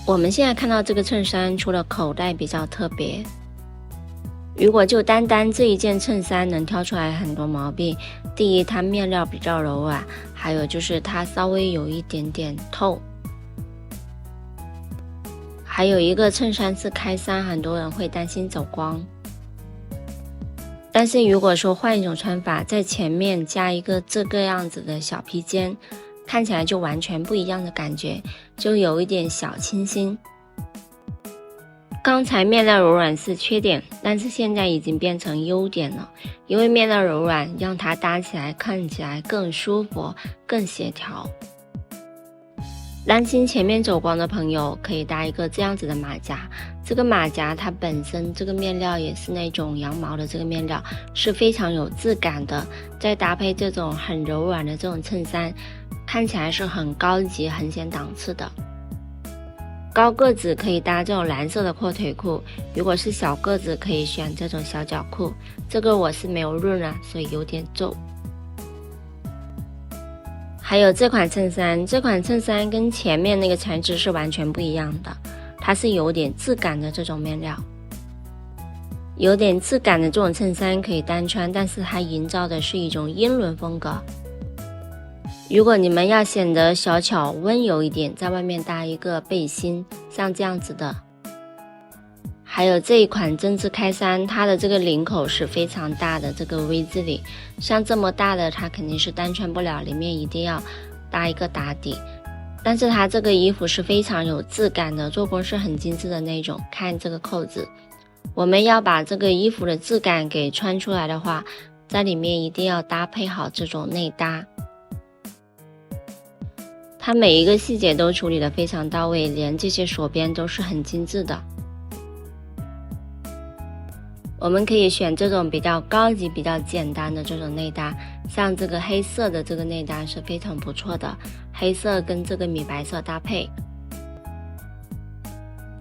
我们现在看到这个衬衫，除了口袋比较特别，如果就单单这一件衬衫能挑出来很多毛病。第一，它面料比较柔软，还有就是它稍微有一点点透。还有一个衬衫是开衫，很多人会担心走光。但是如果说换一种穿法，在前面加一个这个样子的小披肩，看起来就完全不一样的感觉，就有一点小清新。刚才面料柔软是缺点，但是现在已经变成优点了，因为面料柔软让它搭起来看起来更舒服，更协调。担心前面走光的朋友可以搭一个这样子的马甲，这个马甲它本身这个面料也是那种羊毛的这个面料，是非常有质感的，再搭配这种很柔软的这种衬衫，看起来是很高级很显档次的。高个子可以搭这种蓝色的阔腿裤，如果是小个子可以选这种小脚裤，这个我是没有润啊，所以有点皱。还有这款衬衫，这款衬衫跟前面那个材质是完全不一样的，它是有点质感的这种面料。有点质感的这种衬衫可以单穿，但是它营造的是一种英伦风格。如果你们要显得小巧温柔一点，在外面搭一个背心，像这样子的。还有这一款针织开衫，它的这个领口是非常大的，这个 V 字领，像这么大的它肯定是单穿不了，里面一定要搭一个打底。但是它这个衣服是非常有质感的，做工是很精致的那种，看这个扣子。我们要把这个衣服的质感给穿出来的话，在里面一定要搭配好这种内搭。它每一个细节都处理得非常到位，连这些锁边都是很精致的。我们可以选这种比较高级比较简单的这种内搭，像这个黑色的这个内搭是非常不错的，黑色跟这个米白色搭配。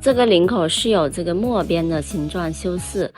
这个领口是有这个墨边的形状修饰，